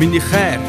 Миний хайр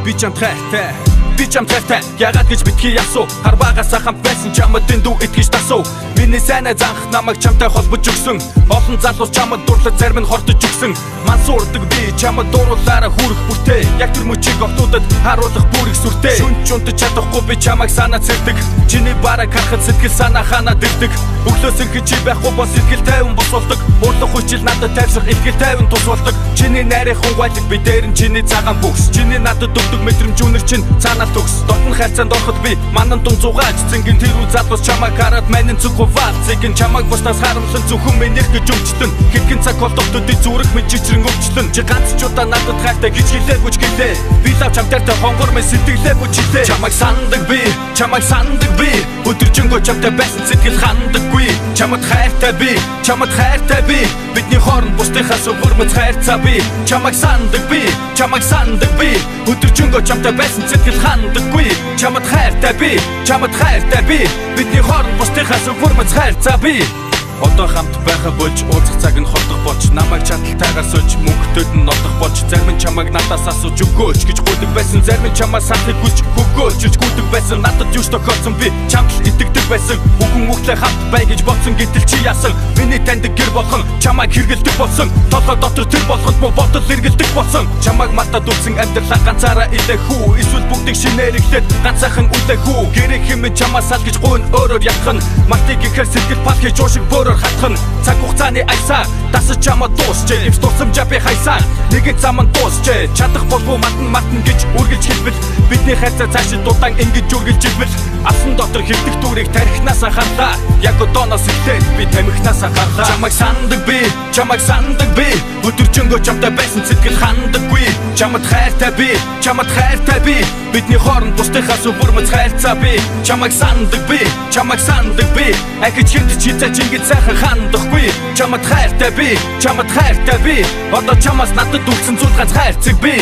би чамд хайртай би чамд хайртай ягаад гэж битгий ясуу хар багасаа хамт байсан чамд дэндүү итгэж тасуу миний сайн занх намайг чамтай холбож өгсөн олон залуус чамд дурлаж зарим нь хортож өгсөн мансуурдаг би чамд дууруулаараа хүрэх бүртээ яг тэр мөчийг октуудад харуулах бүрийг сүртэй шүнч унтаж чадахгүй би чамайг санаа цэрдэг чиний бараг харахад сэтгэл санаа ханаад ирдэг өглөөс ирэх чи байхгүй бас сэтгэл тайван бос болдог уурлах хүчил надад тайвшрах итгэл тайван тус болдог чиний найрын хунгайлаг би дээр нь чиний цагаан бүкс чиний надад өгдөг мэдрэмж үнэр чинь цаанаа төгс дотн хайрцаанд ороход би манан дун зугааж зингийн тэр үе залуус чамайг хараад манин зүг хуваад зингийн чамайг бусдаас харамлан зөвхөн минийх гэж өмчлөн хэдхэн цаг холдогдод зүрх мэд чичрэн өвчлөн чи ганц ч удаа надад хайртай гэж хэлээгүй ч гэлээ би лав чамтай хонгор мэд сэтгэлээгүй ч хэлээ чамайг сандаг би өдөржингөө чамтай байсан сэтгэл хандаггүй чамд хайртай би бидний хооронд бусдынхаас өвөрмөц хайрцаа би чамайг сандаг би өдөржингөө чамтай байсан сэтгэл хандаггүй чамд хайртай би бидний хооронд бусдынхаас өвөрмөц хайрцаа би одоо хамт байха болж уулзах цаг нь холдох болж намайг чадалтайгаар сольж мөнхтөд нь нодох болж зарим нь чамайг надаас асууж өгөөч гэж гуйдаг байсан зарим нь чамаас санахыг хүсч хөгөөч гэж гуйдаг байсан надад юуш тохиолсон би чамд л итгэдэг байсан үхэн үхлээ хамт бай гэж бодсон гэтэл чи яасан миний таньдаг гэр болгон чамайг хэрэгэлдэг болсон толгой дотор тэр болгонд муу бодол эргэлдэг болсон чамайг мартаад үлсэн амьдралаа ганцаараа илэх үү эсвэл бүгдийг шинээр эхлээд ганцаахан үлэх үү гэрээ хэмээн чамаас ал гэж гуйн өөрөөр ятхан мартыг ихээр сэтгэл пал хийж уушиг хатхан цаг хугацааны айсаа дасаж чамд дуусчээ эмс дурсамжаа би хайсаа нэгэн заманд дуусчээ чадах болов матан гэж үргэлж хэлбэл бидний хайрцаа цаашид дудаан ингэж үргэлж хэлбэл асан дотор хөвдөх дүүрийг тарихнаас харлаа яг одооноос эхлээд би тамхинаас гарлаа чамайг сандаг би өдөржингөө чамтай байсан сэтгэл хандаггүй чамд хайртай би бидний хооронд бусдынхаас өвөрмөц хайрцаа би чамайг сандаг би ахиж хэвдэж хизээ чингэд сайхан хандахгүй чамд хайртай би одоо чамаас надад үлдсэн зүйл ганц хайрцаг би